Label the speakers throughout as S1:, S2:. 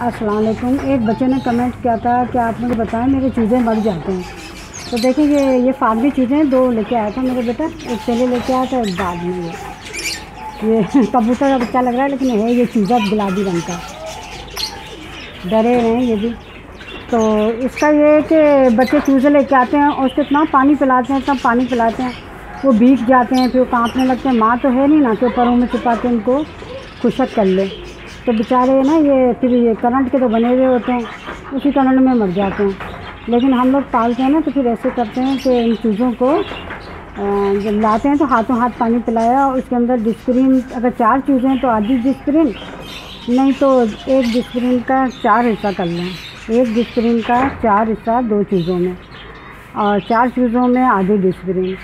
S1: अस्सलाम वालेकुम। एक बच्चे ने कमेंट किया था कि आप मुझे बताएं मेरे चूज़े मर जाते हैं। तो देखिए ये फार्मी चूज़े दो लेके आया था मेरा बेटा, एक पहले लेके आया था एक बाद में। ये कबूतर का बच्चा लग रहा है लेकिन है ये चूज़ा गुलाबी रंग का, डरे हुए हैं ये भी। तो इसका ये है कि बच्चे चूज़े लेके आते हैं और उसको इतना पानी पिलाते हैं, इतना पानी पिलाते हैं वो भीग जाते हैं, फिर कांपने लगते हैं। माँ तो है नहीं ना कि परों में छुपाते हैं उनको खुशक कर ले, तो बेचारे ना ये फिर ये करंट के तो बने हुए होते हैं, उसी करंट में मर जाते हैं। लेकिन हम लोग पालते हैं ना तो फिर ऐसे करते हैं कि इन चूज़ों को जब लाते हैं तो हाथों हाथ पानी पिलाया और उसके अंदर डिस्प्रिन, अगर 4 चूज़े हैं तो आधी डिस्प्रिन, नहीं तो एक डिस्प्रिन का 4 हिस्सा कर लें। एक डिस्प्रिन का 4 हिस्सा 2 चूज़ों में और 4 चूज़ों में आधी डिस्प्रिन,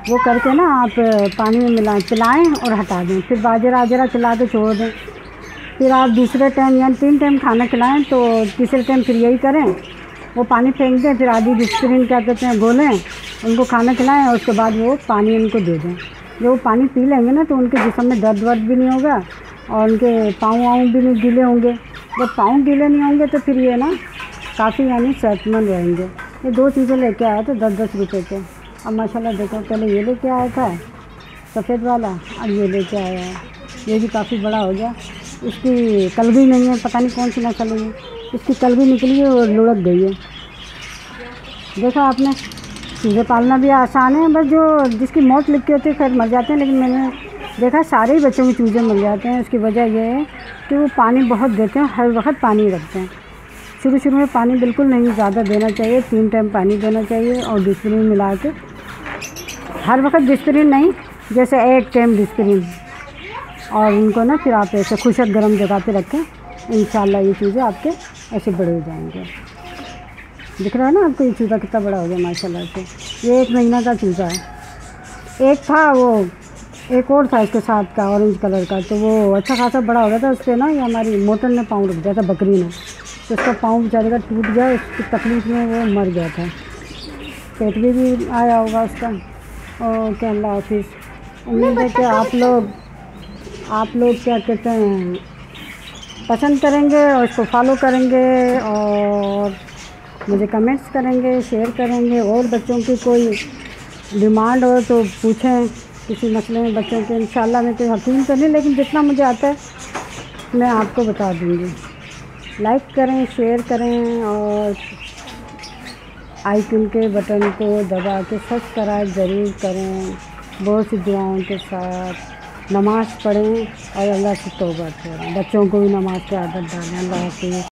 S1: वो करके ना आप पानी में पिलाएँ और हटा दें। फिर बाजरा आजरा खिला के छोड़ दें। फिर आप दूसरे टाइम यानी 3 टाइम खाना खिलाएं तो तीसरे टाइम फिर यही करें, वो पानी फेंक दें, फिर आधी डिस्प्रिन क्या कहते हैं घोलें, उनको खाना खिलाएं और उसके बाद वो पानी उनको दे दें। जब वो पानी पी लेंगे ना तो उनके जिस्म में दर्द वर्द भी नहीं होगा और उनके पाँव वाँव भी नहीं गीले होंगे। जब पाँव गीले नहीं होंगे तो फिर ये ना काफ़ी यानी सेहतमंद रहेंगे। ये 2 चीज़ें लेके आया था 10-10 रुपये के। अब माशाल्लाह देखो, पहले ये लेके आया था सफ़ेद वाला, अब ये लेके आया है, ये भी काफ़ी बड़ा हो गया। इसकी कलगी नहीं है, पता नहीं कौन सी नस्ल है, इसकी कलगी निकली है और लुढ़क गई है। देखा आपने, चूज़े पालना भी आसान है, बस जो जिसकी मौत लिखी होती है खैर मर जाते हैं, लेकिन मैंने देखा सारे ही बच्चों के चूज़े मर जाते हैं। उसकी वजह यह है कि वो पानी बहुत देते हैं, हर वक्त पानी रखते हैं। शुरू में पानी बिल्कुल नहीं ज़्यादा देना चाहिए, 3 टाइम पानी देना चाहिए और डिस्प्रिन मिला के, हर वक्त डिस्प्रिन नहीं, जैसे एक टाइम डिस्प्रिन, और उनको ना फिर आप ऐसे खुशक गर्म जगह पे रखें। इंशाल्लाह ये चीज़ें आपके ऐसे बड़े हो जाएंगे। दिख रहा है ना आपको ये चूज़ा कितना बड़ा हो गया माशाल्लाह से। ये 1 महीना का चूज़ा है। एक था वो, एक और था इसके साथ का ऑरेंज कलर का, तो वो अच्छा खासा बड़ा हो गया था। उससे ना ये हमारी मोटर ने पाँव रख दिया था, बकरी ने, तो उसका पाँव बेचारे का टूट गया, उसकी तकलीफ़ में वो मर गया था। पेट भी आया होगा उसका। ओके, अल्लाह हाफिज़। उम्मीद है कि आप लोग क्या कहते हैं पसंद करेंगे और इसको फॉलो करेंगे और मुझे कमेंट्स करेंगे, शेयर करेंगे। और बच्चों की कोई डिमांड हो तो पूछें किसी मसले में बच्चों के। इंशाल्लाह मैं कोई हकीम तो नहीं, लेकिन जितना मुझे आता है मैं आपको बता दूँगी। लाइक करें, शेयर करें और आइकन के बटन को दबा के सब्सक्राइब ज़रूर करें। बहुत सी दुआओं के साथ नमाज़ पढ़ें और अल्लाह से तौबा करें। बच्चों को भी नमाज़ की आदत डालें। अल्लाह हाफ़िज़।